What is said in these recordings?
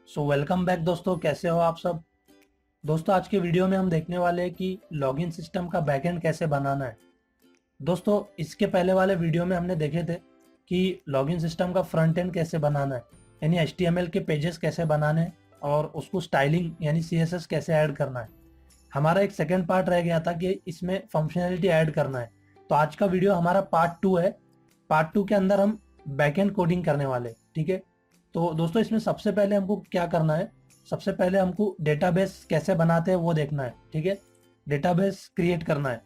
So welcome back दोस्तों, कैसे हो आप सब। दोस्तों आज के वीडियो में हम देखने वाले हैं कि लॉगिन सिस्टम का बैकएंड कैसे बनाना है। दोस्तों इसके पहले वाले वीडियो में हमने देखे थे कि लॉगिन सिस्टम का फ्रंट एंड कैसे बनाना है, यानी HTML के पेजेस कैसे बनाने हैं और उसको स्टाइलिंग यानी CSS कैसे ऐड करना है। हमारा एक सेकेंड पार्ट रह गया था कि इसमें फंक्शनैलिटी ऐड करना है। तो आज का वीडियो हमारा पार्ट 2 है। पार्ट 2 के अंदर हम बैकएंड कोडिंग करने वाले, ठीक है। तो दोस्तों इसमें सबसे पहले हमको क्या करना है, सबसे पहले हमको डेटाबेस कैसे बनाते हैं वो देखना है, ठीक है। डेटाबेस क्रिएट करना है।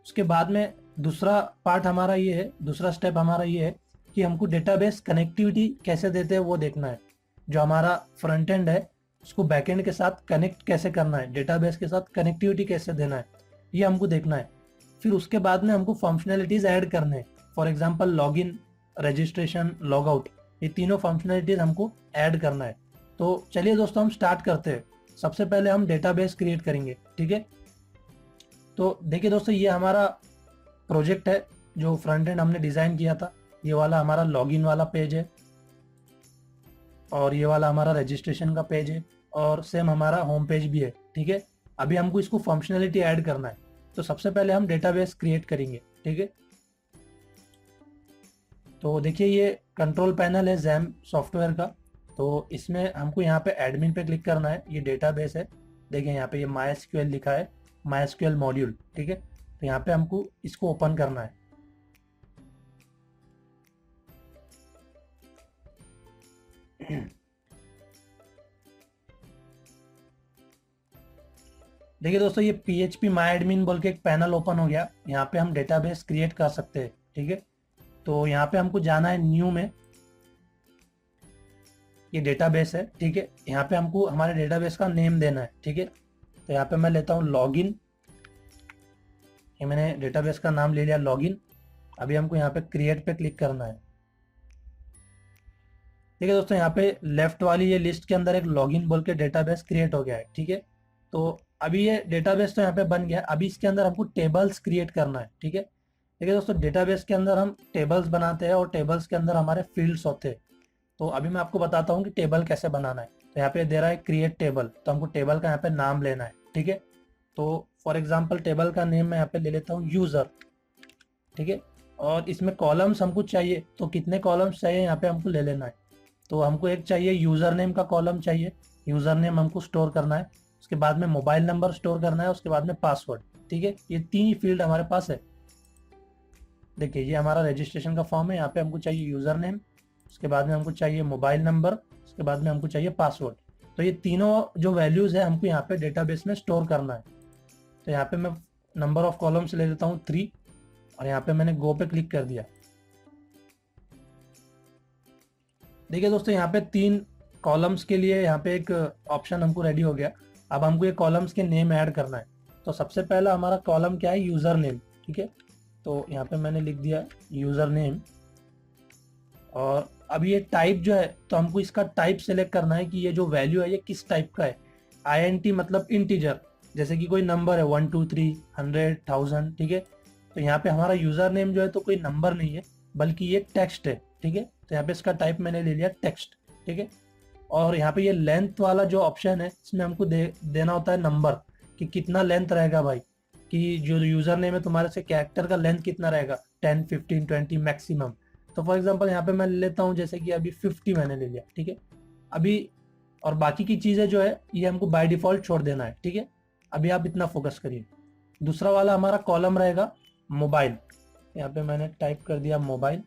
उसके बाद में दूसरा पार्ट हमारा ये है, दूसरा स्टेप हमारा ये है कि हमको डेटाबेस कनेक्टिविटी कैसे देते हैं वो देखना है। जो हमारा फ्रंट एंड है उसको बैकएंड के साथ कनेक्ट कैसे करना है, डेटाबेस के साथ कनेक्टिविटी कैसे देना है, ये हमको देखना है। फिर उसके बाद में हमको फंक्शनैलिटीज ऐड करने हैं। For example login, registration, logout, ये तीनों फंक्शनैलिटीज हमको ऐड करना है। तो चलिए दोस्तों हम स्टार्ट करते हैं। सबसे पहले हम डेटाबेस क्रिएट करेंगे, ठीक है। तो देखिए दोस्तों ये हमारा प्रोजेक्ट है जो फ्रंट एंड हमने डिजाइन किया था। ये वाला हमारा लॉगिन वाला पेज है और ये वाला हमारा रजिस्ट्रेशन का पेज है और सेम हमारा होम पेज भी है, ठीक है। अभी हमको इसको फंक्शनैलिटी ऐड करना है। तो सबसे पहले हम डेटाबेस क्रिएट करेंगे, ठीक है। तो देखिए ये कंट्रोल पैनल है जैम सॉफ्टवेयर का। तो इसमें हमको यहाँ पे एडमिन पे क्लिक करना है। ये डेटाबेस है, देखिए यहाँ पे ये MySQL लिखा है, MySQL मॉड्यूल, ठीक है। तो यहाँ पे हमको इसको ओपन करना है। देखिए दोस्तों ये PHP MyAdmin बोल के एक पैनल ओपन हो गया। यहाँ पे हम डेटाबेस क्रिएट कर सकते हैं, ठीक है। तो यहाँ पे हमको जाना है न्यू में। ये डेटाबेस है, ठीक है। यहाँ पे हमको हमारे डेटाबेस का नेम देना है, ठीक है। तो यहाँ पे मैं लेता हूँ लॉगिन। ये मैंने डेटाबेस का नाम ले लिया लॉगिन। अभी हमको यहाँ पे क्रिएट पे क्लिक करना है। ठीक है दोस्तों यहाँ पे लेफ्ट वाली ये लिस्ट के अंदर एक लॉगिन बोल के डेटाबेस क्रिएट हो गया है, ठीक है। तो अभी ये डेटाबेस तो यहाँ पे बन गया। अभी इसके अंदर हमको टेबल्स क्रिएट करना है, ठीक है। देखिए दोस्तों डेटाबेस के अंदर हम टेबल्स बनाते हैं और टेबल्स के अंदर हमारे फील्ड्स होते हैं। तो अभी मैं आपको बताता हूँ कि टेबल कैसे बनाना है। तो यहाँ पे दे रहा है क्रिएट टेबल, तो हमको टेबल का यहाँ पे नाम लेना है, ठीक है। तो फॉर एग्जाम्पल टेबल का नेम मैं यहाँ पे ले लेता हूँ यूजर, ठीक है। और इसमें कॉलम्स हमको चाहिए, तो कितने कॉलम्स चाहिए यहाँ पे हमको ले लेना है। तो हमको एक चाहिए यूजर नेम का कॉलम चाहिए, यूजर नेम हमको स्टोर करना है। उसके बाद में मोबाइल नंबर स्टोर करना है, उसके बाद में पासवर्ड, ठीक है। ये तीन ही फील्ड हमारे पास है। देखिए ये हमारा रजिस्ट्रेशन का फॉर्म है। यहाँ पे हमको चाहिए यूजर नेम, उसके बाद में हमको चाहिए मोबाइल नंबर, उसके बाद में हमको चाहिए पासवर्ड। तो ये तीनों जो वैल्यूज है हमको यहाँ पे डेटाबेस में स्टोर करना है। तो यहाँ पे मैं नंबर ऑफ कॉलम्स ले लेता हूँ 3 और यहाँ पे मैंने गो पे क्लिक कर दिया। देखिए दोस्तों यहाँ पे 3 कॉलम्स के लिए यहाँ पे एक ऑप्शन हमको रेडी हो गया। अब हमको ये कॉलम्स के नेम ऐड करना है। तो सबसे पहला हमारा कॉलम क्या है, यूजर नेम, ठीक है। तो यहाँ पे मैंने लिख दिया यूजर नेम। और अब ये टाइप जो है, तो हमको इसका टाइप सेलेक्ट करना है कि ये जो वैल्यू है ये किस टाइप का है। INT मतलब इंटीजर, जैसे कि कोई नंबर है 1 2 3 100 1000, ठीक है। तो यहाँ पे हमारा यूजर नेम जो है तो कोई नंबर नहीं है बल्कि ये टेक्स्ट है, ठीक है। तो यहाँ पे इसका टाइप मैंने ले लिया टेक्स्ट, ठीक है। और यहाँ पे ये लेंथ वाला जो ऑप्शन है इसमें हमको देना होता है नंबर, कि कितना लेंथ रहेगा भाई, कि जो यूजर नेम है तुम्हारे से कैरेक्टर का लेंथ कितना रहेगा, 10 15 20 मैक्सिमम। तो फॉर एग्जांपल यहाँ पे मैं ले लेता हूँ जैसे कि अभी 50 मैंने ले लिया, ठीक है। अभी और बाकी की चीजें जो है ये हमको बाय डिफॉल्ट छोड़ देना है, ठीक है। अभी आप इतना फोकस करिए। दूसरा वाला हमारा कॉलम रहेगा मोबाइल। यहाँ पे मैंने टाइप कर दिया मोबाइल।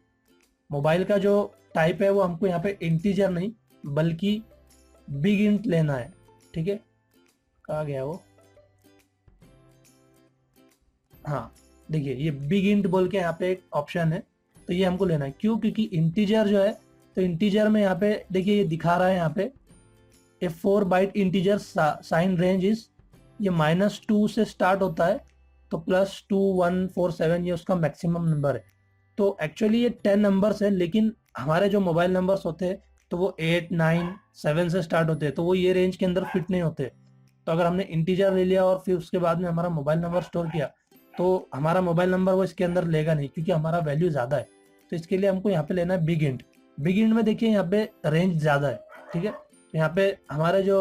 मोबाइल का जो टाइप है वो हमको यहाँ पे इंटीजर नहीं बल्कि बिग इंट लेना है, ठीक है। कहाँ गया वो, हाँ देखिए ये बिग इंट बोल के यहाँ पे एक ऑप्शन है। तो ये हमको लेना है, क्यों, क्योंकि इंटीजर जो है, तो इंटीजर में यहाँ पे देखिए ये दिखा रहा है यहाँ पे a 4 byte integer sign range is, ये -2 से स्टार्ट होता है तो +2147 ये उसका मैक्सिमम नंबर है। तो एक्चुअली ये 10 नंबर्स है, लेकिन हमारे जो मोबाइल नंबर्स होते हैं तो वो 8 9 7 से स्टार्ट होते हैं, तो वो ये रेंज के अंदर फिट नहीं होते। तो अगर हमने इंटीजर ले लिया और फिर उसके बाद में हमारा मोबाइल नंबर स्टोर किया तो हमारा मोबाइल नंबर वो इसके अंदर लेगा नहीं, क्योंकि हमारा वैल्यू ज़्यादा है। तो इसके लिए हमको यहाँ पे लेना है बिग इंट। बिग इंट में देखिए यहाँ पे रेंज ज़्यादा है, ठीक है। तो यहाँ पे हमारे जो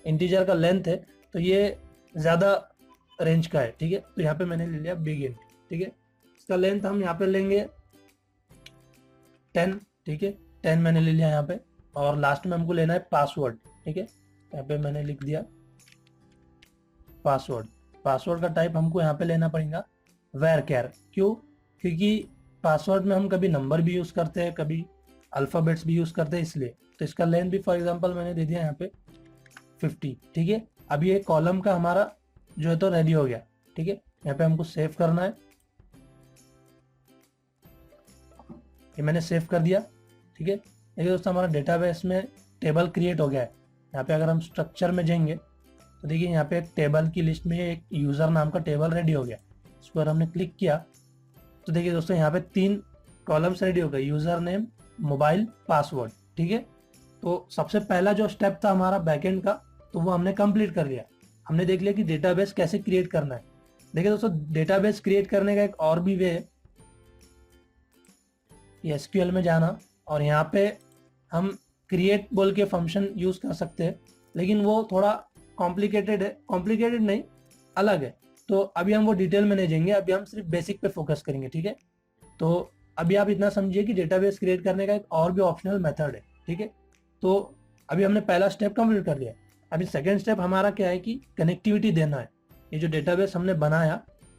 इंटीजर का लेंथ है तो ये ज़्यादा रेंज का है, ठीक है। तो यहाँ पे मैंने ले लिया बिग इंट, ठीक है। इसका लेंथ हम यहाँ पे लेंगे 10, ठीक है। 10 मैंने ले लिया यहाँ पे, और लास्ट में हमको लेना है पासवर्ड, ठीक है। यहाँ पे मैंने लिख दिया पासवर्ड। पासवर्ड का टाइप हमको यहाँ पे लेना पड़ेगा varchar। क्यों? क्योंकि पासवर्ड में हम कभी नंबर भी यूज़ करते हैं, कभी अल्फ़ाबेट्स भी यूज़ करते हैं, इसलिए। तो इसका लेंथ भी फॉर एग्जांपल मैंने दे दिया यहाँ पे 50, ठीक है। अब ये कॉलम का हमारा जो है तो रेडी हो गया, ठीक है। यहाँ पे हमको सेव करना है, ये मैंने सेव कर दिया, ठीक है। देखिए दोस्तों हमारा डेटाबेस में टेबल क्रिएट हो गया है। यहाँ पे अगर हम स्ट्रक्चर में जाएंगे तो देखिए यहाँ पे एक टेबल की लिस्ट में एक यूज़र नाम का टेबल रेडी हो गया। इस पर हमने क्लिक किया तो देखिए दोस्तों यहाँ पे 3 कॉलम्स रेडी हो गए, यूज़र नेम, मोबाइल, पासवर्ड, ठीक है। तो सबसे पहला जो स्टेप था हमारा बैकएंड का, तो वो हमने कंप्लीट कर लिया। हमने देख लिया कि डेटाबेस कैसे क्रिएट करना है। देखिए दोस्तों डेटाबेस क्रिएट करने का एक और भी वे है, ये एसक्यूएल में जाना, और यहाँ पे हम क्रिएट बोल के फंक्शन यूज़ कर सकते हैं, लेकिन वो थोड़ा कॉम्प्लिकेटेड है। कॉम्प्लिकेटेड नहीं, अलग है। तो अभी हम वो डिटेल में नहीं जाएंगे, अभी हम सिर्फ बेसिक पे फोकस करेंगे, ठीक है। तो अभी आप इतना समझिए कि डेटाबेस क्रिएट करने का एक और भी ऑप्शनल मेथड है, ठीक है। तो अभी हमने पहला स्टेप कंप्लीट कर लिया। अभी सेकेंड स्टेप हमारा क्या है कि कनेक्टिविटी देना है। ये जो डेटाबेस हमने बनाया,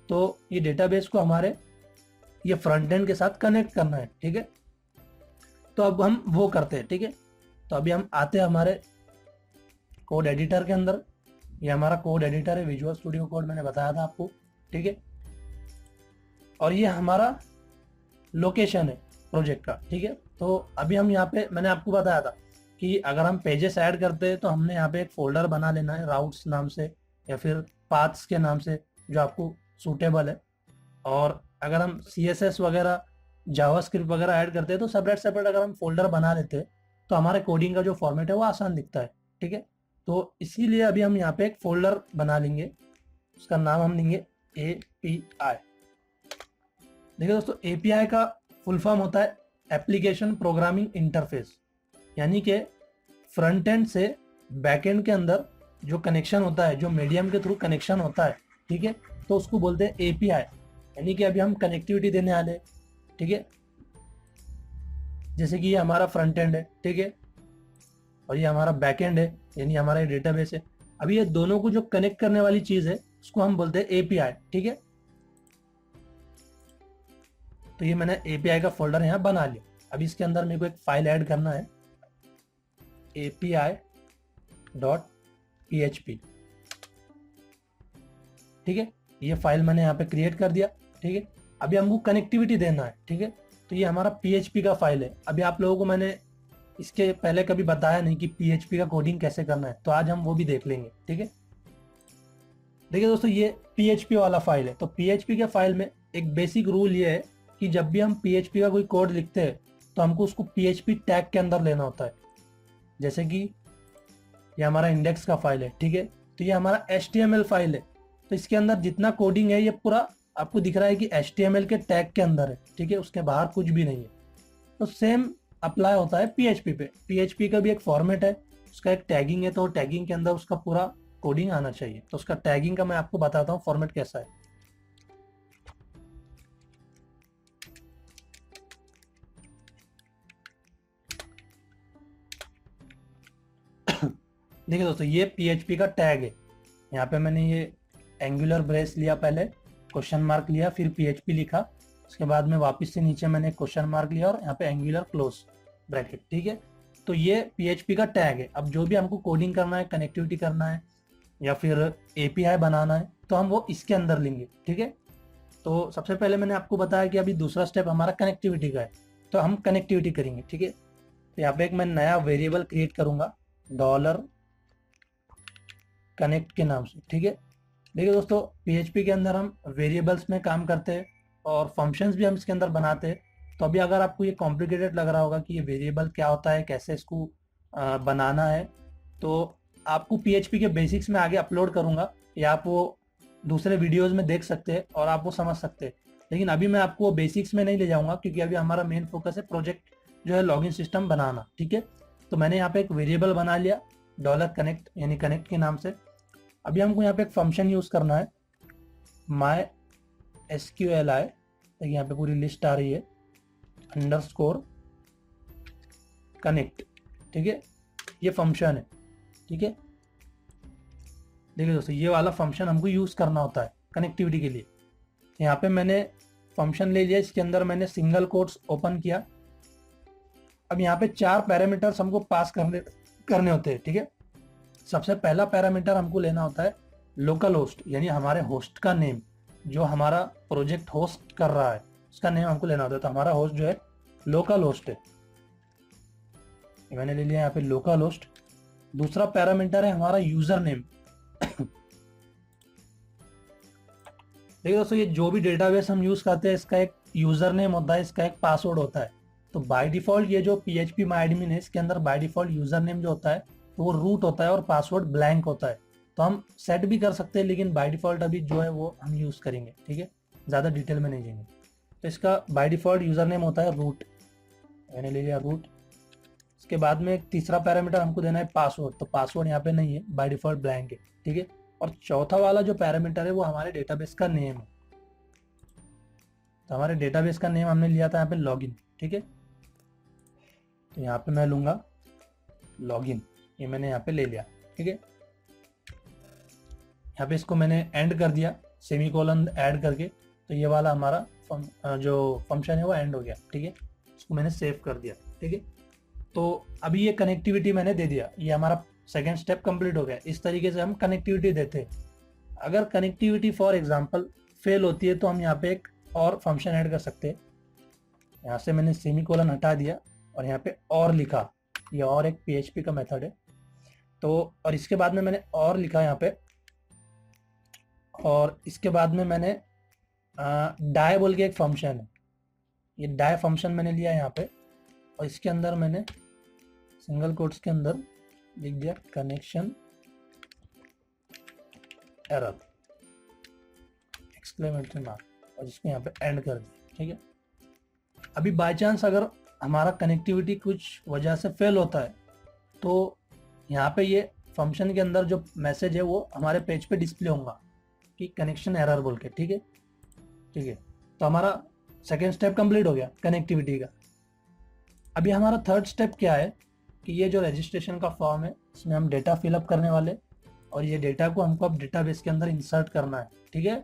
तो ये डेटाबेस को हमारे ये फ्रंट एंड के साथ कनेक्ट करना है, ठीक है। तो अब हम वो करते हैं, ठीक है। तो अभी हम आते हैं हमारे कोड एडिटर के अंदर। ये हमारा कोड एडिटर है, विजुअल स्टूडियो कोड मैंने बताया था आपको, ठीक है। और ये हमारा लोकेशन है प्रोजेक्ट का, ठीक है। तो अभी हम यहाँ पे मैंने आपको बताया था कि अगर हम पेजेस ऐड करते हैं तो हमने यहाँ पे एक फोल्डर बना लेना है राउट्स नाम से या फिर पाथ्स के नाम से, जो आपको सूटेबल है। और अगर हम CSS वगैरह, जावास्क्रिप्ट वगैरह ऐड करते हैं तो सेपरेट सेपरेट अगर हम फोल्डर बना लेते हैं तो हमारे कोडिंग का जो फॉर्मेट है वो आसान दिखता है, ठीक है। तो इसीलिए अभी हम यहाँ पे एक फोल्डर बना लेंगे, उसका नाम हम देंगे API। देखिए दोस्तों API का फुल फॉर्म होता है एप्लीकेशन प्रोग्रामिंग इंटरफेस, यानी कि फ्रंट एंड से बैक एंड के अंदर जो कनेक्शन होता है, जो मीडियम के थ्रू कनेक्शन होता है, ठीक है, तो उसको बोलते हैं API। यानी कि अभी हम कनेक्टिविटी देने वाले, ठीक है। जैसे कि ये हमारा फ्रंट एंड है, ठीक है, और ये हमारा बैक एंड है, यानी हमारा ये डेटाबेस है। अभी ये दोनों को जो कनेक्ट करने वाली चीज है उसको हम बोलते हैं API, ठीक है। तो ये मैंने API का फोल्डर यहाँ बना लिया। अभी इसके अंदर मेरे को एक फाइल ऐड करना है, API.php, ठीक है। ये फाइल मैंने यहाँ पे क्रिएट कर दिया, ठीक है। अभी हमको कनेक्टिविटी देना है, ठीक है। तो ये हमारा PHP का फाइल है। अभी आप लोगों को मैंने इसके पहले कभी बताया नहीं कि PHP का कोडिंग कैसे करना है, तो आज हम वो भी देख लेंगे, ठीक है। देखिए दोस्तों ये PHP वाला फाइल है। तो PHP के फाइल में एक बेसिक रूल ये है कि जब भी हम PHP का कोई कोड लिखते हैं तो हमको उसको PHP टैग के अंदर लेना होता है। जैसे कि ये हमारा इंडेक्स का फाइल है, ठीक है। तो ये हमारा HTML फाइल है, तो इसके अंदर जितना कोडिंग है ये पूरा आपको दिख रहा है कि HTML के टैग के अंदर है, ठीक है, उसके बाहर कुछ भी नहीं है। तो सेम अप्लाई होता है PHP पे। PHP का भी एक फॉर्मेट है, उसका एक टैगिंग है, तो टैगिंग के अंदर उसका पूरा कोडिंग आना चाहिए। तो उसका टैगिंग का मैं आपको बताता हूँ फॉर्मेट कैसा है। देखिए दोस्तों ये PHP का टैग है। यहाँ पे मैंने ये एंगुलर ब्रेस लिया, पहले क्वेश्चन मार्क लिया, फिर PHP लिखा, उसके बाद में वापस से नीचे मैंने क्वेश्चन मार्क लिया और यहाँ पे एंगुलर क्लोज ब्रैकेट, ठीक है। तो ये PHP का टैग है। अब जो भी हमको कोडिंग करना है, कनेक्टिविटी करना है या फिर API बनाना है, तो हम वो इसके अंदर लेंगे, ठीक है। तो सबसे पहले मैंने आपको बताया कि अभी दूसरा स्टेप हमारा कनेक्टिविटी का है, तो हम कनेक्टिविटी करेंगे, ठीक है। तो यहाँ पे एक मैं नया वेरिएबल क्रिएट करूंगा $कनेक्ट के नाम से, ठीक है। देखिए दोस्तों PHP के अंदर हम वेरिएबल्स में काम करते हैं और फंक्शंस भी हम इसके अंदर बनाते हैं। तो अभी अगर आपको ये कॉम्प्लिकेटेड लग रहा होगा कि ये वेरिएबल क्या होता है, कैसे इसको बनाना है, तो आपको PHP के बेसिक्स में आगे अपलोड करूंगा, या आप वो दूसरे वीडियोस में देख सकते हैं और आप वो समझ सकते हैं। लेकिन अभी मैं आपको वो बेसिक्स में नहीं ले जाऊंगा, क्योंकि अभी हमारा मेन फोकस है प्रोजेक्ट जो है लॉगिन सिस्टम बनाना, ठीक है। तो मैंने यहाँ पे एक वेरिएबल बना लिया डॉलर कनेक्ट यानी कनेक्ट के नाम से। अभी हमको यहाँ पे एक फंक्शन यूज़ करना है माई SQLi, तो यहाँ पे पूरी लिस्ट आ रही है अंडरस्कोर कनेक्ट, ठीक है, ये फंक्शन है, ठीक है। देखिए दोस्तों ये वाला फंक्शन हमको यूज़ करना होता है कनेक्टिविटी के लिए। यहाँ पे मैंने फंक्शन ले लिया, इसके अंदर मैंने सिंगल कोट्स ओपन किया। अब यहाँ पे 4 पैरामीटर्स हमको पास करने होते हैं, ठीक है। सबसे पहला पैरामीटर हमको लेना होता है लोकल होस्ट, यानी हमारे होस्ट का नेम, जो हमारा प्रोजेक्ट होस्ट कर रहा है उसका नेम हमको लेना होता है। तो हमारा होस्ट जो है लोकल होस्ट है, मैंने ले लिया यहाँ पे लोकल होस्ट। दूसरा पैरामीटर है हमारा यूजर नेम। देखिए दोस्तों ये जो भी डेटाबेस हम यूज करते हैं इसका एक यूजर नेम होता है, इसका एक पासवर्ड होता है। तो बाय डिफॉल्ट ये जो PHP MyAdmin है इसके अंदर बाय डिफॉल्ट यूजर नेम जो होता है तो वो रूट होता है और पासवर्ड ब्लैंक होता है। तो हम सेट भी कर सकते हैं, लेकिन बाय डिफॉल्ट अभी जो है वो हम यूज करेंगे, ठीक है, ज़्यादा डिटेल में नहीं जाएंगे। तो इसका बाय डिफॉल्ट यूजर नेम होता है रूट, मैंने ले लिया रूट। इसके बाद में एक तीसरा पैरामीटर हमको देना है पासवर्ड, तो पासवर्ड यहाँ पे नहीं है, बाय डिफॉल्ट ब्लैंक है, ठीक है। और चौथा वाला जो पैरामीटर है वो हमारे डेटाबेस का नेम है। तो हमारे डेटाबेस का नेम हमने लिया था यहाँ पे लॉगिन, ठीक है। तो यहाँ पे मैं लूंगा लॉगिन, ये मैंने यहाँ पे ले लिया, ठीक है। यहाँ पे इसको मैंने एंड कर दिया सेमीकोलन ऐड करके, तो ये वाला हमारा जो फंक्शन है वो एंड हो गया, ठीक है। इसको मैंने सेव कर दिया, ठीक है। तो अभी ये कनेक्टिविटी मैंने दे दिया, ये हमारा सेकेंड स्टेप कंप्लीट हो गया। इस तरीके से हम कनेक्टिविटी देते हैं। अगर कनेक्टिविटी फॉर एग्जांपल फेल होती है तो हम यहाँ पे एक और फंक्शन ऐड कर सकते हैं। यहाँ से मैंने सेमीकोलन हटा दिया और यहाँ पे और लिखा, ये और एक PHP का मेथड है। तो और इसके बाद में मैंने और लिखा यहाँ पे, और इसके बाद में मैंने डाई बोल के एक फंक्शन है, ये डाई फंक्शन मैंने लिया यहाँ पे, और इसके अंदर मैंने सिंगल कोट्स के अंदर लिख दिया कनेक्शन एरर एक्सक्लेमेटरी मार्क, और इसको यहाँ पे एंड कर दिया, ठीक है। अभी बाय चांस अगर हमारा कनेक्टिविटी कुछ वजह से फेल होता है तो यहाँ पे ये फंक्शन के अंदर जो मैसेज है वो हमारे पेज पे डिस्प्ले होगा कि कनेक्शन एरर बोल के, ठीक है, ठीक है। तो हमारा सेकेंड स्टेप कंप्लीट हो गया कनेक्टिविटी का। अभी हमारा थर्ड स्टेप क्या है कि ये जो रजिस्ट्रेशन का फॉर्म है इसमें हम डेटा फिलअप करने वाले, और ये डेटा को हमको अब डेटाबेस के अंदर इंसर्ट करना है, ठीक है।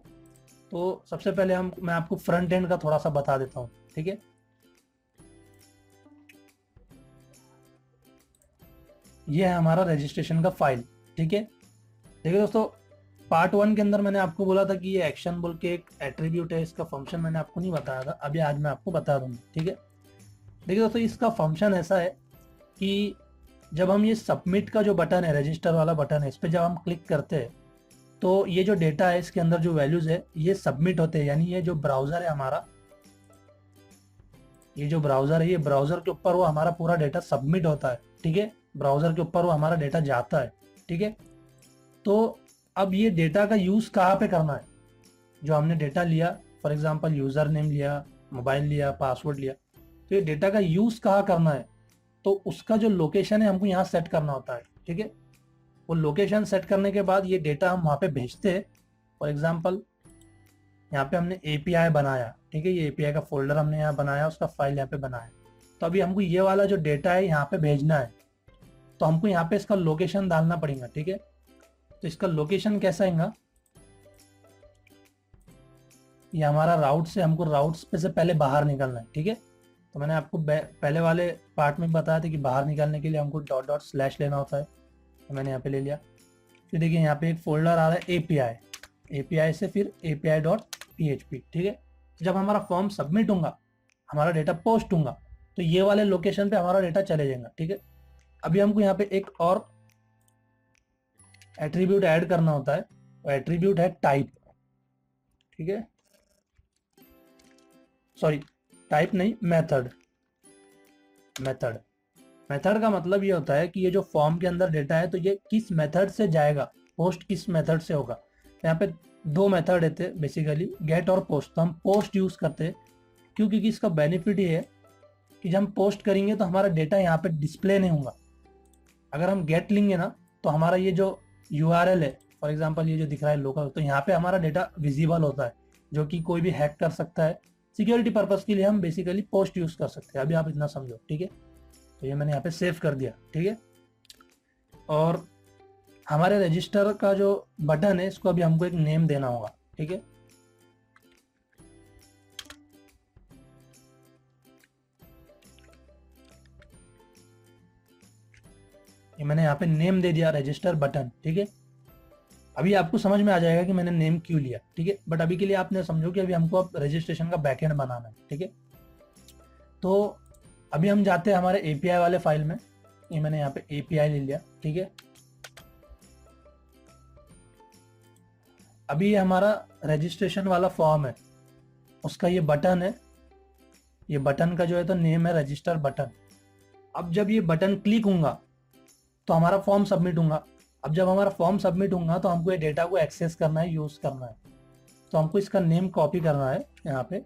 तो सबसे पहले मैं आपको फ्रंट एंड का थोड़ा सा बता देता हूँ, ठीक है। ये है हमारा रजिस्ट्रेशन का फाइल, ठीक है। देखिए दोस्तों पार्ट 1 के अंदर मैंने आपको बोला था कि ये एक्शन बोल के एक एट्रीब्यूट है, इसका फंक्शन मैंने आपको नहीं बताया था, अभी आज मैं आपको बता दूंगा, ठीक है। देखिए दोस्तों इसका फंक्शन ऐसा है कि जब हम ये सबमिट का जो बटन है, रजिस्टर वाला बटन है, इस पर जब हम क्लिक करते हैं तो ये जो डेटा है इसके अंदर जो वैल्यूज है ये सबमिट होते हैं, यानी ये जो ब्राउजर है हमारा, ये जो ब्राउजर है ये ब्राउजर के ऊपर वो हमारा पूरा डेटा सबमिट होता है, ठीक है। ब्राउजर के ऊपर वो हमारा डेटा जाता है, ठीक है। तो अब ये डेटा का यूज कहाँ पे करना है, जो हमने डेटा लिया, फॉर एग्जांपल यूजर नेम लिया, मोबाइल लिया, पासवर्ड लिया, तो ये डेटा का यूज कहाँ करना है, तो उसका जो लोकेशन है हमको यहाँ सेट करना होता है, ठीक है। वो लोकेशन सेट करने के बाद ये डेटा हम वहाँ पे भेजते हैं। फॉर एग्जांपल यहाँ पे हमने API बनाया, ठीक है, ये API का फोल्डर हमने यहाँ बनाया, उसका फाइल यहाँ पे बनाया। तो अभी हमको ये वाला जो डेटा है यहाँ पे भेजना है, तो हमको यहाँ पे इसका लोकेशन डालना पड़ेगा, ठीक है। तो इसका लोकेशन कैसा आएगा, ये हमारा राउट से, हमको राउट्स पे से पहले बाहर निकलना है, ठीक है। तो मैंने आपको पहले वाले पार्ट में बताया था कि बाहर निकालने के लिए हमको // लेना होता है, तो मैंने यहाँ पे ले लिया। फिर देखिए यहाँ पे एक फोल्डर आ रहा है API से फिर API.php, ठीक है। जब हमारा फॉर्म सबमिट होगा, हमारा डेटा पोस्ट होगा, तो ये वाले लोकेशन पे हमारा डेटा चले जाएगा, ठीक है। अभी हमको यहाँ पे एक और एट्रीब्यूट ऐड करना होता है, वो एट्रीब्यूट है टाइप, ठीक है, सॉरी टाइप नहीं, मेथड। मेथड का मतलब ये होता है कि ये जो फॉर्म के अंदर डेटा है तो ये किस मेथड से जाएगा, पोस्ट किस मेथड से होगा। यहाँ पे 2 मेथड रहते हैं बेसिकली, गेट और पोस्ट। तो हम पोस्ट यूज करते हैं क्योंकि इसका बेनिफिट ये है कि जब हम पोस्ट करेंगे तो हमारा डेटा यहाँ पे डिस्प्ले नहीं होगा, अगर हम गेट लेंगे ना तो हमारा ये जो URL है, फॉर एग्जांपल ये जो दिख रहा है लोकल, तो यहाँ पे हमारा डेटा विजिबल होता है, जो कि कोई भी हैक कर सकता है। सिक्योरिटी पर्पस के लिए हम बेसिकली पोस्ट यूज कर सकते हैं। अभी आप इतना समझो, ठीक है। तो ये मैंने यहाँ पे सेव कर दिया, ठीक है। और हमारे रजिस्टर का जो बटन है इसको अभी हमको एक नेम देना होगा, ठीक है। ये मैंने यहाँ पे नेम दे दिया, रजिस्टर बटन, ठीक है। अभी आपको समझ में आ जाएगा कि मैंने नेम क्यों लिया, ठीक है। बट अभी के लिए आपने समझो कि अभी हमको अब रजिस्ट्रेशन का बैकएंड बनाना है, ठीक है। तो अभी हम जाते हैं हमारे API वाले फाइल में। ये मैंने यहाँ पे API ले लिया, ठीक है। अभी ये हमारा रजिस्ट्रेशन वाला फॉर्म है, उसका ये बटन है। ये बटन का जो है तो नेम है रजिस्टर बटन। अब जब ये बटन क्लिक होगा तो हमारा फॉर्म सबमिट होगा। अब जब हमारा फॉर्म सबमिट होगा तो हमको ये डेटा को एक्सेस करना है, यूज करना है। तो हमको इसका नेम कॉपी करना है यहाँ पे,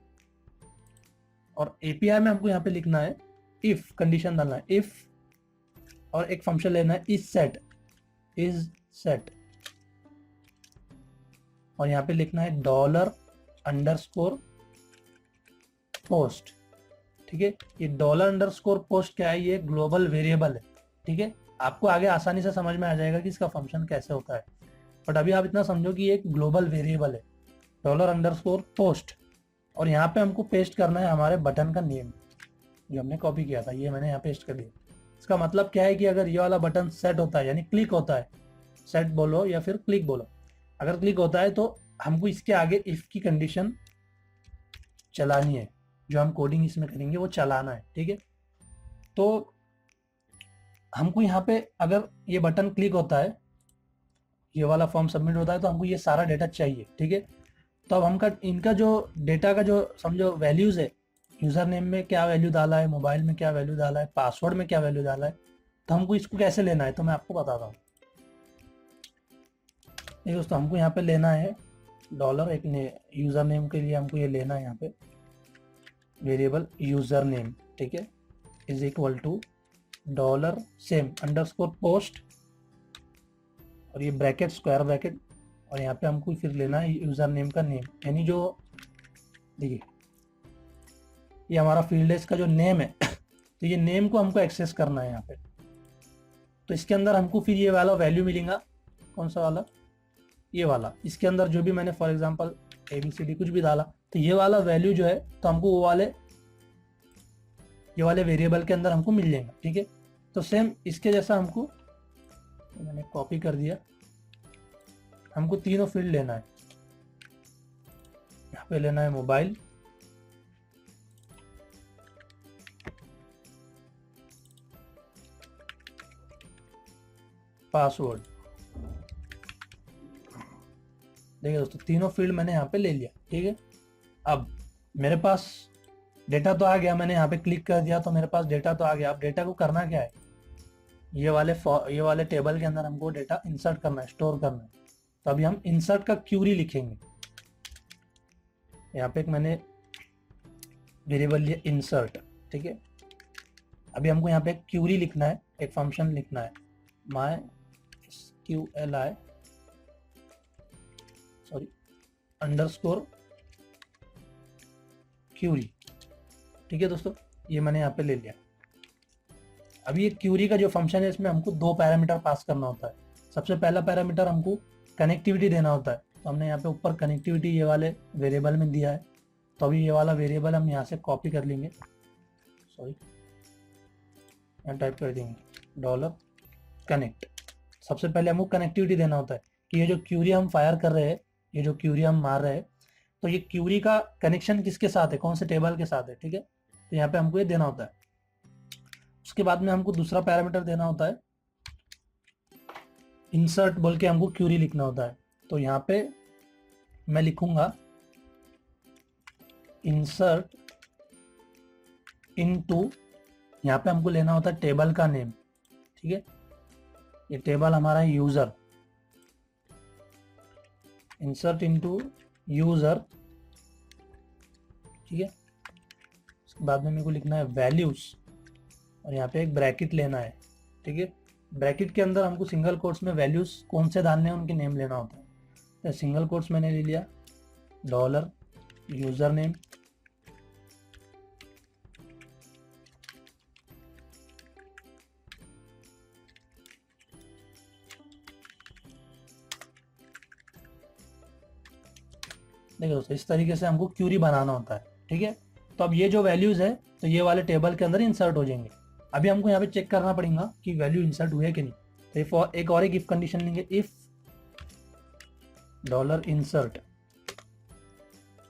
और API में हमको यहाँ पे लिखना है इफ, कंडीशन डालना है इफ, और एक फंक्शन लेना है इज सेट, और यहाँ पे लिखना है $_पोस्ट, ठीक है। ये $_पोस्ट क्या है, ये ग्लोबल वेरिएबल है, ठीक है। आपको आगे आसानी से समझ में आ जाएगा कि इसका फंक्शन कैसे होता है, बट अभी आप इतना समझो कि ये एक ग्लोबल वेरिएबल है, $_पोस्ट। और यहाँ पे हमको पेस्ट करना है हमारे बटन का नेम जो हमने कॉपी किया था, ये मैंने यहाँ पेस्ट कर दिया। इसका मतलब क्या है कि अगर ये वाला बटन सेट होता है, यानी क्लिक होता है, सेट बोलो या फिर क्लिक बोलो, अगर क्लिक होता है तो हमको इसके आगे इफ की कंडीशन चलानी है, जो हम कोडिंग इसमें करेंगे वो चलाना है, ठीक है। तो हमको यहाँ पे अगर ये बटन क्लिक होता है, ये वाला फॉर्म सबमिट होता है, तो हमको ये सारा डेटा चाहिए, ठीक है। तो अब हमका इनका जो डेटा का जो समझो वैल्यूज है, यूजर नेम में क्या वैल्यू डाला है, मोबाइल में क्या वैल्यू डाला है, पासवर्ड में क्या वैल्यू डाला है, तो हमको इसको कैसे लेना है तो मैं आपको बताता हूँ। ये दोस्तों हमको यहाँ पे लेना है डॉलर, एक यूजर नेम के लिए हमको ये लेना है यहाँ पे वेरिएबल यूजर नेम, ठीक है, इज इक्वल टू $_पोस्ट, और ये ब्रैकेट, स्क्वायर ब्रैकेट, और यहाँ पे हमको फिर लेना है यूजर नेम का नेम, यानी जो देखिए ये हमारा फील्ड है, इसका जो नेम है तो ये नेम को हमको एक्सेस करना है यहाँ पे। तो इसके अंदर हमको फिर ये वाला वैल्यू मिलेगा, कौन सा वाला, ये वाला। इसके अंदर जो भी मैंने फॉर एग्जांपल ABCD कुछ भी डाला, तो ये वाला वैल्यू जो है तो हमको वो वाले ये वाले वेरिएबल के अंदर हमको मिल जाएगा, ठीक है। तो सेम इसके जैसा हमको, मैंने कॉपी कर दिया, हमको तीनों फील्ड लेना है। यहाँ पे लेना है मोबाइल, पासवर्ड, देखिए दोस्तों तीनों फील्ड मैंने यहाँ पे ले लिया, ठीक है। अब मेरे पास डेटा तो आ गया, मैंने यहाँ पे क्लिक कर दिया तो मेरे पास डेटा तो आ गया। अब डेटा को करना क्या है, ये वाले टेबल के अंदर हमको डेटा इंसर्ट करना है, स्टोर करना है। तो अभी हम इंसर्ट का क्यूरी लिखेंगे। यहाँ पे एक मैंने वेरिएबल लिया इंसर्ट, ठीक है। अभी हमको यहाँ पे क्यूरी लिखना है, एक फंक्शन लिखना है MySQLi _क्यूरी, ठीक है दोस्तों। ये मैंने यहाँ पे ले लिया। अभी ये क्यूरी का जो फंक्शन है इसमें हमको 2 पैरामीटर पास करना होता है। सबसे पहला पैरामीटर हमको कनेक्टिविटी देना होता है, तो हमने यहाँ पे ऊपर कनेक्टिविटी ये वाले वेरिएबल में दिया है। तो अभी ये वाला वेरिएबल हम यहाँ से कॉपी कर लेंगे, सॉरी यहाँ टाइप कर देंगे $कनेक्ट। सबसे पहले हमको कनेक्टिविटी देना होता है कि ये जो क्यूरी हम फायर कर रहे हैं, ये जो क्यूरी हम मार रहे हैं, तो ये क्यूरी का कनेक्शन किसके साथ है, कौन से टेबल के साथ है, ठीक है। तो यहाँ पे हमको ये देना होता है। उसके बाद में हमको दूसरा पैरामीटर देना होता है इंसर्ट बोल के, हमको क्यूरी लिखना होता है। तो यहाँ पे मैं लिखूंगा इंसर्ट इनटू, यहाँ पे हमको लेना होता है टेबल का नेम, ठीक है। ये टेबल हमारा है यूजर, इंसर्ट इनटू यूजर, ठीक है। उसके बाद में मेरे को लिखना है वैल्यूज, और यहाँ पे एक ब्रैकेट लेना है, ठीक है। ब्रैकेट के अंदर हमको सिंगल कोट्स में वैल्यूज कौन से डालने हैं उनके नेम लेना होता है। तो सिंगल कोट्स मैंने ले लिया, डॉलर यूजर नेम, देखो दोस्तों इस तरीके से हमको क्यूरी बनाना होता है, ठीक है। तो अब ये जो वैल्यूज है तो ये वाले टेबल के अंदर इंसर्ट हो जाएंगे। अभी हमको यहाँ पे चेक करना पड़ेगा कि वैल्यू इंसर्ट हुए कि नहीं। तो एक और इफ कंडीशन लेंगे, इफ डॉलर इंसर्ट,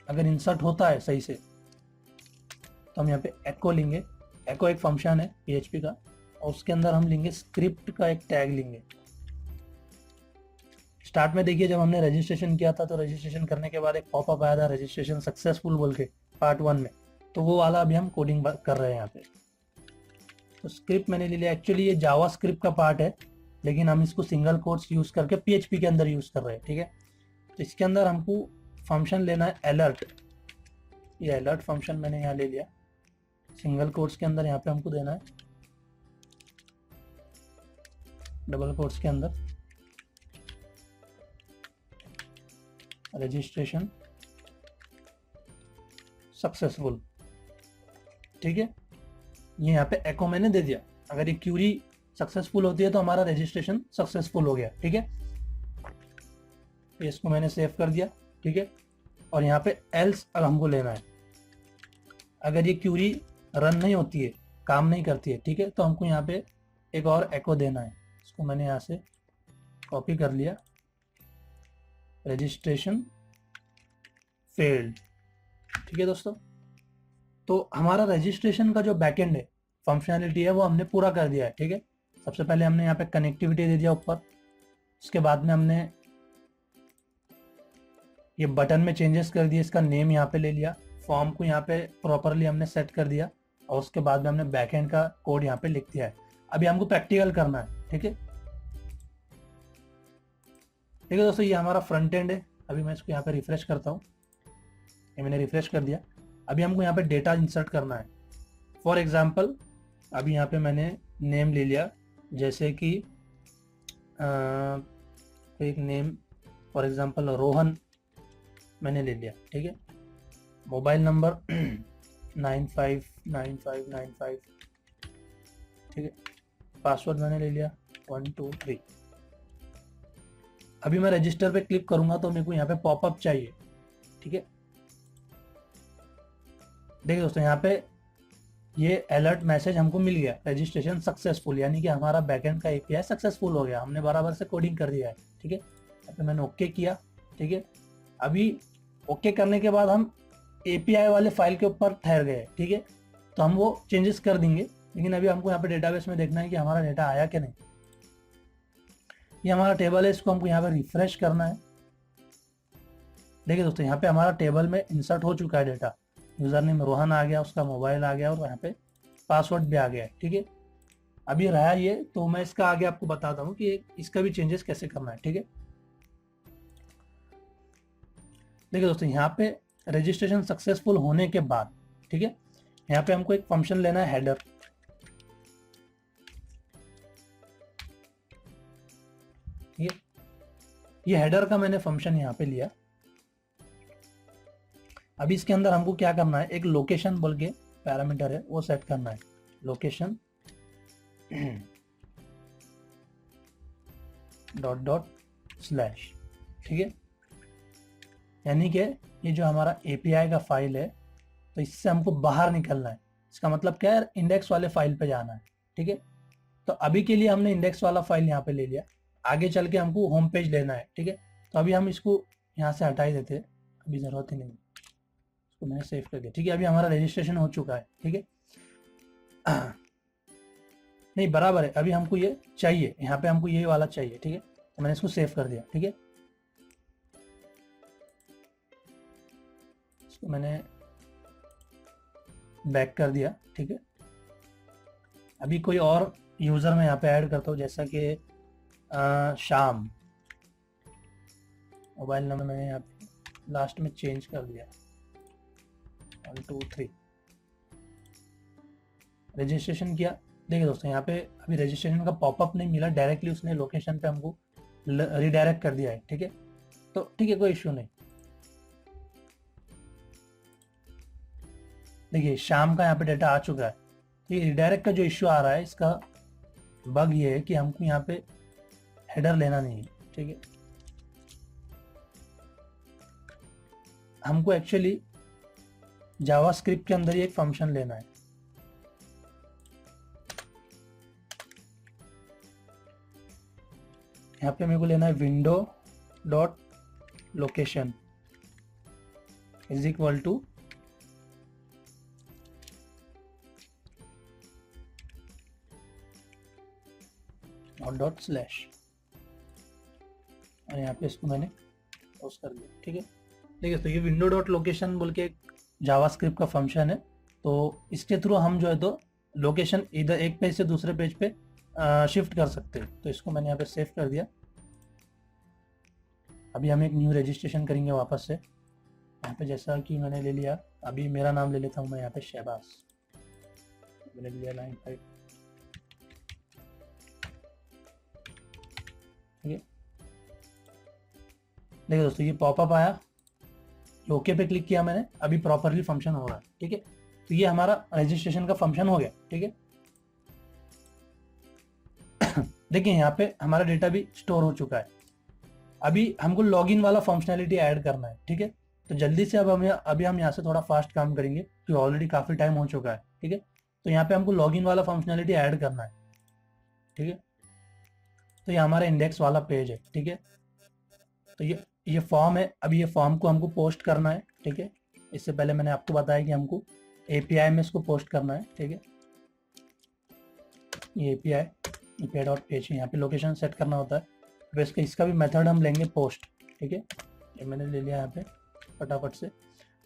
अगर इंसर्ट होता है सही से तो हम यहाँ पे एको लेंगे। एको एक फंक्शन है PHP का, और उसके अंदर हम लेंगे स्क्रिप्ट का एक टैग लेंगे। स्टार्ट में देखिए जब हमने रजिस्ट्रेशन किया था तो रजिस्ट्रेशन करने के बाद एक पॉपअप आया था रजिस्ट्रेशन सक्सेसफुल बोल के पार्ट 1 में, तो वो वाला अभी हम कोडिंग कर रहे हैं यहाँ पे। तो स्क्रिप्ट मैंने ले लिया, एक्चुअली ये जावा स्क्रिप्ट का पार्ट है लेकिन हम इसको सिंगल कोट्स यूज करके PHP के अंदर यूज कर रहे हैं, ठीक है। तो इसके अंदर हमको फंक्शन लेना है अलर्ट, ये अलर्ट फंक्शन मैंने यहाँ ले लिया। सिंगल कोट्स के अंदर यहाँ पे हमको देना है, डबल कोट्स के अंदर रजिस्ट्रेशन सक्सेसफुल, ठीक है। ये यहाँ पे एको मैंने दे दिया, अगर ये क्यूरी सक्सेसफुल होती है तो हमारा रजिस्ट्रेशन सक्सेसफुल हो गया, ठीक है। तो इसको मैंने सेव कर दिया, ठीक है। और यहाँ पे एल्स अब हमको लेना है, अगर ये क्यूरी रन नहीं होती है, काम नहीं करती है, ठीक है, तो हमको यहाँ पे एक और एको देना है। इसको मैंने यहाँ से कॉपी कर लिया, रजिस्ट्रेशन फेल्ड, ठीक है दोस्तों। तो हमारा रजिस्ट्रेशन का जो बैकएंड है, फंक्शनैलिटी है, वो हमने पूरा कर दिया है, ठीक है। सबसे पहले हमने यहाँ पे कनेक्टिविटी दे दिया ऊपर, उसके बाद में हमने ये बटन में चेंजेस कर दिए, इसका नेम यहाँ पे ले लिया, फॉर्म को यहाँ पे प्रॉपरली हमने सेट कर दिया, और उसके बाद में हमने बैकएंड का कोड यहाँ पे लिख दिया है। अभी हमको प्रैक्टिकल करना है, ठीक है। ठीक है दोस्तों, ये हमारा फ्रंट एंड है। अभी मैं इसको यहाँ पे रिफ्रेश करता हूँ, ये मैंने रिफ्रेश कर दिया। अभी हमको यहाँ पे डेटा इंसर्ट करना है। फॉर एग्जांपल अभी यहाँ पे मैंने नेम ले लिया, जैसे कि एक नेम फॉर एग्जांपल रोहन मैंने ले लिया, ठीक है। मोबाइल नंबर 959595, ठीक है। पासवर्ड मैंने ले लिया 123। अभी मैं रजिस्टर पे क्लिक करूंगा तो मेरे को यहाँ पे पॉपअप चाहिए, ठीक है। देखिए दोस्तों यहाँ पे ये अलर्ट मैसेज हमको मिल गया, रजिस्ट्रेशन सक्सेसफुल, यानी कि हमारा बैकएंड का API सक्सेसफुल हो गया, हमने बराबर से कोडिंग कर दिया है, ठीक है। यहाँ पे मैंने ओके किया, ठीक है। अभी ओके करने के बाद हम API वाले फाइल के ऊपर ठहर गए, ठीक है। तो हम वो चेंजेस कर देंगे, लेकिन अभी हमको यहाँ पे डेटाबेस में देखना है कि हमारा डेटा आया कि नहीं। ये हमारा टेबल है, इसको हमको यहाँ पे रिफ्रेश करना है। देखिए दोस्तों यहाँ पे हमारा टेबल में इंसर्ट हो चुका है डेटा, यूजर नेम रोहन आ गया, उसका मोबाइल आ गया और यहाँ पे पासवर्ड भी आ गया है, ठीक है। अभी रहा ये, तो मैं इसका आगे आपको बताता हूँ कि इसका भी चेंजेस कैसे करना है, ठीक है। देखिए दोस्तों यहाँ पे रजिस्ट्रेशन सक्सेसफुल होने के बाद, ठीक है, यहाँ पे हमको एक फंक्शन लेना है हेडर, ठीक है। ये हेडर का मैंने फंक्शन यहाँ पे लिया। अभी इसके अंदर हमको क्या करना है, एक लोकेशन बोल के पैरामीटर है वो सेट करना है, लोकेशन डॉट डॉट स्लैश, ठीक है। यानी कि ये जो हमारा API का फाइल है, तो इससे हमको बाहर निकलना है। इसका मतलब क्या है, इंडेक्स वाले फाइल पे जाना है, ठीक है। तो अभी के लिए हमने इंडेक्स वाला फाइल यहाँ पे ले लिया, आगे चल के हमको होम पेज लेना है, ठीक है। तो अभी हम इसको यहाँ से हटा ही देते हैं, अभी ज़रूरत ही नहीं, इसको मैंने सेव कर दिया, ठीक है। अभी हमारा रजिस्ट्रेशन हो चुका है, ठीक है। नहीं बराबर है, अभी हमको ये चाहिए, यहाँ पे हमको ये वाला चाहिए, ठीक है। तो मैंने इसको सेव कर दिया, ठीक है। इसको मैंने बैक कर दिया, ठीक है। अभी कोई और यूज़र मैं यहाँ पे ऐड करता हूँ, जैसा कि शाम, मोबाइल नंबर मैंने यहाँ पे लास्ट में चेंज कर दिया 123, रजिस्ट्रेशन किया, देखिए दोस्तों, यहाँ पे अभी रजिस्ट्रेशन का पॉपअप नहीं मिला, डायरेक्टली उसने लोकेशन पे हमको रिडायरेक्ट कर दिया है, ठीक है। तो ठीक है, कोई इश्यू नहीं। देखिए शाम का यहाँ पे डाटा आ चुका है। तो ये रिडायरेक्ट का जो इश्यू आ रहा है, इसका बग ये है कि हमको यहाँ पे हेडर लेना नहीं है, ठीक है। हमको एक्चुअली जावास्क्रिप्ट के अंदर ही एक फंक्शन लेना है। यहाँ पे मेरे को लेना है window dot location is equal to dot slash, और यहाँ पे इसको मैंने पोस्ट कर दिया, ठीक है। देखिए तो ये विंडो डॉट लोकेशन बोल के एक जावास्क्रिप्ट का फंक्शन है। तो इसके थ्रू हम जो है तो लोकेशन इधर एक पेज से दूसरे पेज पे शिफ्ट कर सकते हैं। तो इसको मैंने यहाँ पे सेव कर दिया। अभी हम एक न्यू रजिस्ट्रेशन करेंगे वापस से। यहाँ पे जैसा कि मैंने ले लिया, अभी मेरा नाम ले लेता हूँ मैं यहाँ पे शहबाज, मैंने लिया लाइन 5, ठीक है। देखिए दोस्तों ये पॉपअप आया, ओके पे क्लिक किया मैंने, अभी प्रॉपरली फंक्शन हो रहा है, ठीक है। तो ये हमारा रजिस्ट्रेशन का फंक्शन हो गया, ठीक है। देखिए यहाँ पे हमारा डेटा भी स्टोर हो चुका है। अभी हमको लॉगिन वाला फंक्शनैलिटी ऐड करना है, ठीक है। तो जल्दी से अभी हम यहाँ से थोड़ा फास्ट काम करेंगे क्योंकि ऑलरेडी काफ़ी टाइम हो चुका है, ठीक है। तो यहाँ पे हमको लॉगिन वाला फंक्शनैलिटी ऐड करना है, ठीक है। तो ये हमारा इंडेक्स वाला पेज है, ठीक है। तो ये फॉर्म है, अभी ये फॉर्म को हमको पोस्ट करना है, ठीक है। इससे पहले मैंने आपको बताया कि हमको एपीआई में इसको पोस्ट करना है, ठीक है। ये एपीआई डॉट पेज, यहाँ पे लोकेशन सेट करना होता है। तो इसका भी मेथड हम लेंगे पोस्ट, ठीक है। ये मैंने ले लिया यहाँ पे फटाफट से,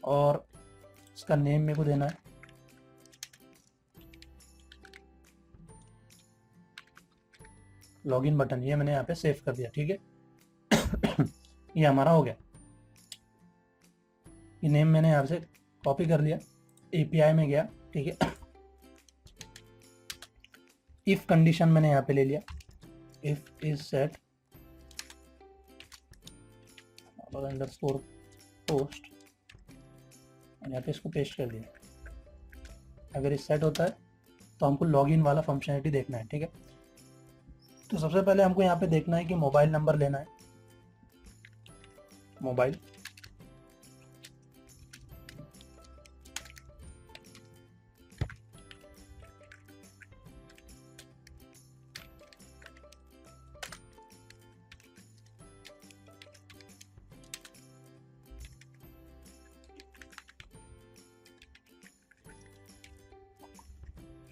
और इसका नेम मेरे को देना है लॉगिन बटन, ये मैंने यहाँ पे सेव कर दिया, ठीक है। ये हमारा हो गया। ये नेम मैंने यहाँ से कॉपी कर लिया, एपीआई में गया, ठीक है। इफ कंडीशन मैंने यहाँ पे ले लिया, if is set underscore post, यहाँ पे इसको पेस्ट कर दिया। अगर इस सेट होता है तो हमको लॉगिन वाला फंक्शनलिटी देखना है, ठीक है। तो सबसे पहले हमको यहाँ पे देखना है कि मोबाइल नंबर लेना है, मोबाइल,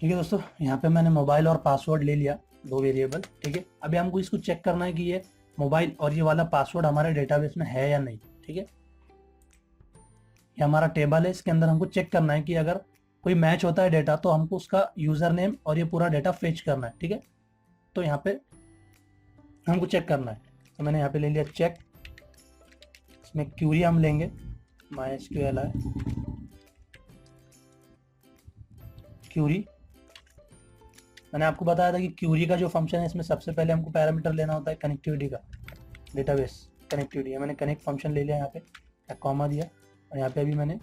ठीक है दोस्तों। यहाँ पे मैंने मोबाइल और पासवर्ड ले लिया, 2 वेरिएबल, ठीक है। अभी हमको इसको चेक करना है कि ये मोबाइल और ये वाला पासवर्ड हमारे डेटाबेस में है या नहीं, ठीक है। ये हमारा टेबल है, इसके अंदर हमको चेक करना है कि अगर कोई मैच होता है डेटा तो हमको उसका यूज़र नेम और ये पूरा डेटा फेच करना है, ठीक है। तो यहाँ पे हमको चेक करना है, तो मैंने यहाँ पे ले लिया चेक। इसमें क्यूरी हम लेंगे, MySQL क्यूरी। मैंने आपको बताया था कि क्यूरी का जो फंक्शन है, इसमें सबसे पहले हमको पैरामीटर लेना होता है कनेक्टिविटी का, डेटाबेस कनेक्टिविटी। मैंने कनेक्ट फंक्शन ले लिया, यहाँ पे कॉमा दिया, और यहाँ पे अभी मैंने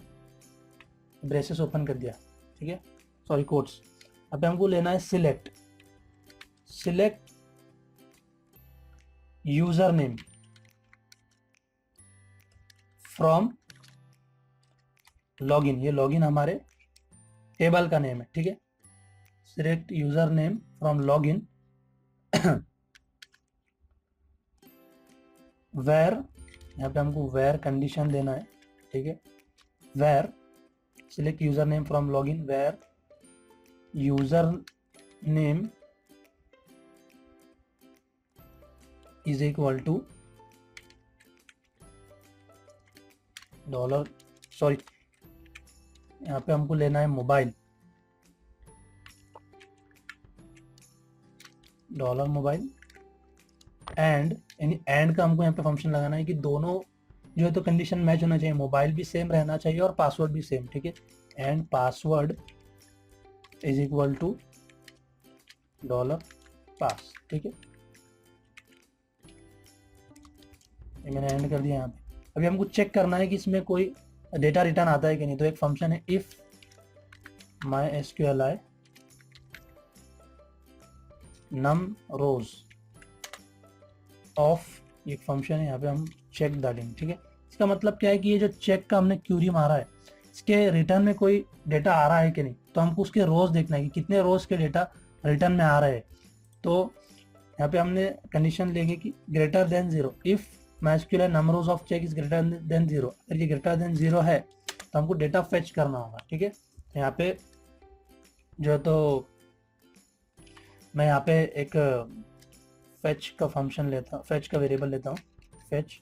ब्रेसेस ओपन कर दिया, ठीक है, सॉरी कोट्स। अब हमको लेना है select user name from login, ये लॉगिन हमारे टेबल का नेम है, ठीक है। Select user name from login where, यहाँ पे हमको वेर कंडीशन देना है, ठीक है। Where select user name from login where user name is equal to dollar, sorry यहाँ पे हमको लेना है मोबाइल, डॉलर मोबाइल एंड, यानी एंड का हमको यहाँ पे फंक्शन लगाना है कि दोनों जो है तो कंडीशन मैच होना चाहिए, मोबाइल भी सेम रहना चाहिए और पासवर्ड भी सेम, ठीक है। And password is equal to dollar pass, ठीक है, ये मैंने एंड कर दिया यहाँ पे। अभी हमको चेक करना है कि इसमें कोई डेटा रिटर्न आता है कि नहीं, तो एक फंक्शन है if mysqli num rows of, एक फंक्शन है, यहाँ पे हम चेक डालेंगे, ठीक है। इसका मतलब क्या है कि ये जो चेक का हमने क्यूरी मारा है, इसके रिटर्न में कोई डेटा आ रहा है कि नहीं, तो हमको उसके रोज देखना है कि कितने रोज के डेटा रिटर्न में आ रहे हैं। तो यहाँ पे हमने कंडीशन लेंगे कि greater than 0, if mysqli number of check is greater than 0, अगर ये ग्रेटर देन 0 है तो हमको डेटा फेच करना होगा, ठीक है। तो यहाँ पे जो है, तो मैं यहाँ पे एक फेच का फंक्शन लेता हूँ, फेच का वेरिएबल लेता हूँ, fetch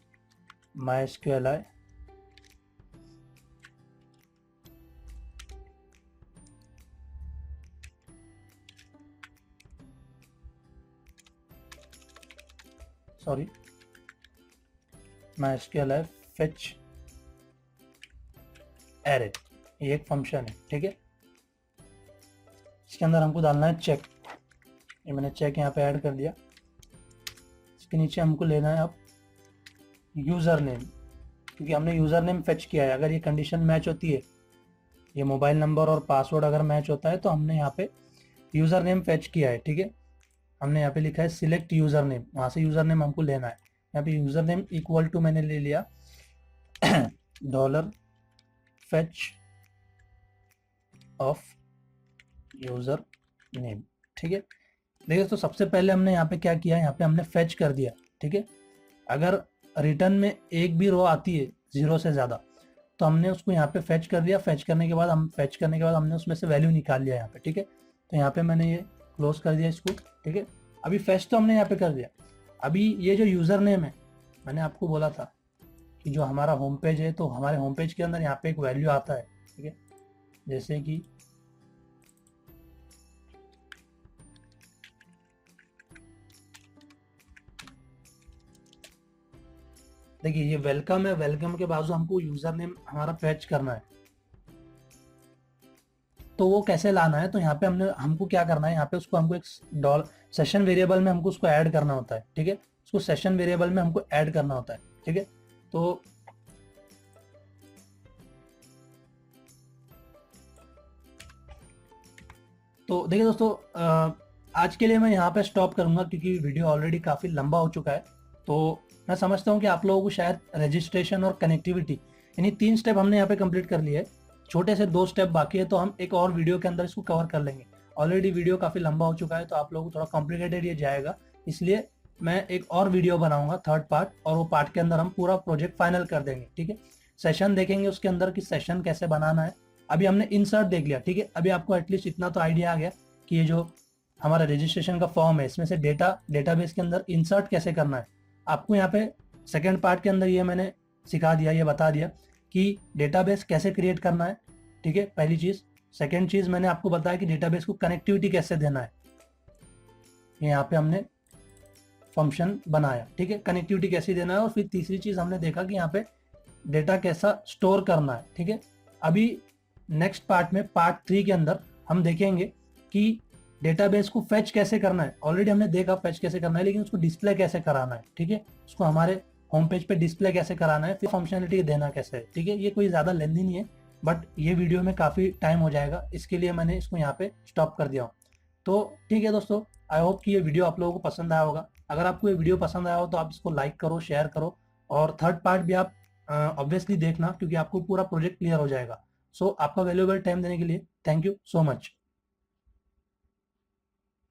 mysqli sorry mysqli fetch array, ये एक फंक्शन है, ठीक है। इसके अंदर हमको डालना है चेक, ये मैंने चेक यहाँ पे ऐड कर दिया। इसके नीचे हमको लेना है अब यूज़र नेम, क्योंकि हमने यूज़र नेम फेच किया है। अगर ये कंडीशन मैच होती है, ये मोबाइल नंबर और पासवर्ड अगर मैच होता है, तो हमने यहाँ पे यूज़र नेम फेच किया है, ठीक है। हमने यहाँ पे लिखा है सिलेक्ट यूज़र नेम, वहाँ से यूज़र नेम हमको लेना है। यहाँ पे यूज़र नेम इक्वल टू मैंने ले लिया dollar fetch of user name, ठीक है। देखिए तो सबसे पहले हमने यहाँ पे क्या किया, यहाँ पे हमने फेच कर दिया, ठीक है। अगर रिटर्न में एक भी रो आती है 0 से ज़्यादा, तो हमने उसको यहाँ पे फेच कर दिया। फेच करने के बाद हमने उसमें से वैल्यू निकाल लिया यहाँ पे, ठीक है। तो यहाँ पे मैंने ये क्लोज कर दिया इसको, ठीक है। अभी फेच तो हमने यहाँ पे कर दिया। अभी ये जो यूज़र नेम है, मैंने आपको बोला था कि जो हमारा होम पेज है, तो हमारे होम पेज के अंदर यहाँ पे एक वैल्यू आता है, ठीक है। जैसे कि देखिए ये वेलकम है, वेलकम के बाजू हमको यूज़र नेम हमारा फेच करना है, तो वो कैसे लाना है, तो यहाँ पे हमको क्या करना है, यहाँ पे उसको हमको एक सेशन वेरिएबल में हमको उसको ऐड करना होता है, ठीक है। उसको सेशन वेरिएबल में हमको ऐड करना होता है, ठीक है। तो देखिए दोस्तों, आज के लिए मैं यहाँ पे स्टॉप करूंगा, क्योंकि वीडियो ऑलरेडी काफ़ी लंबा हो चुका है। तो मैं समझता हूँ कि आप लोगों को शायद रजिस्ट्रेशन और कनेक्टिविटी, यानी 3 स्टेप हमने यहाँ पे कंप्लीट कर लिए है, छोटे से 2 स्टेप बाकी है, तो हम एक और वीडियो के अंदर इसको कवर कर लेंगे। ऑलरेडी वीडियो काफ़ी लंबा हो चुका है, तो आप लोगों को थोड़ा कॉम्प्लिकेटेड ये जाएगा, इसलिए मैं एक और वीडियो बनाऊंगा, 3rd पार्ट, और वो पार्ट के अंदर हम पूरा प्रोजेक्ट फाइनल कर देंगे, ठीक है। सेशन देखेंगे उसके अंदर कि सेशन कैसे बनाना है। अभी हमने इंसर्ट देख लिया, ठीक है। अभी आपको एटलीस्ट इतना तो आइडिया आ गया कि ये जो हमारा रजिस्ट्रेशन का फॉर्म है, इसमें से डेटाबेस के अंदर इंसर्ट कैसे करना है। आपको यहाँ पे 2nd पार्ट के अंदर ये मैंने सिखा दिया, ये बता दिया कि डेटाबेस कैसे क्रिएट करना है, ठीक है, पहली चीज़। 2nd चीज़ मैंने आपको बताया कि डेटाबेस को कनेक्टिविटी कैसे देना है, यहाँ पे हमने फंक्शन बनाया, ठीक है, कनेक्टिविटी कैसे देना है। और फिर तीसरी चीज़ हमने देखा कि यहाँ पे डेटा कैसा स्टोर करना है, ठीक है। अभी नेक्स्ट पार्ट में, पार्ट 3 के अंदर हम देखेंगे कि डेटाबेस को फेच कैसे करना है। ऑलरेडी हमने देखा फेच कैसे करना है, लेकिन उसको डिस्प्ले कैसे कराना है, ठीक है। उसको हमारे होम पेज पे डिस्प्ले कैसे कराना है, फिर फंक्शनलिटी देना कैसे है, ठीक है। ये कोई ज़्यादा लेंदी नहीं है, बट ये वीडियो में काफ़ी टाइम हो जाएगा, इसके लिए मैंने इसको यहाँ पे स्टॉप कर दिया हूँ। तो ठीक है दोस्तों, आई होप कि ये वीडियो आप लोगों को पसंद आया होगा। अगर आपको ये वीडियो पसंद आया हो तो आप इसको लाइक करो, शेयर करो, और 3rd पार्ट भी आप ऑब्वियसली देखना, क्योंकि आपको पूरा प्रोजेक्ट क्लियर हो जाएगा। सो आपका वैल्यूएबल टाइम देने के लिए थैंक यू सो मच।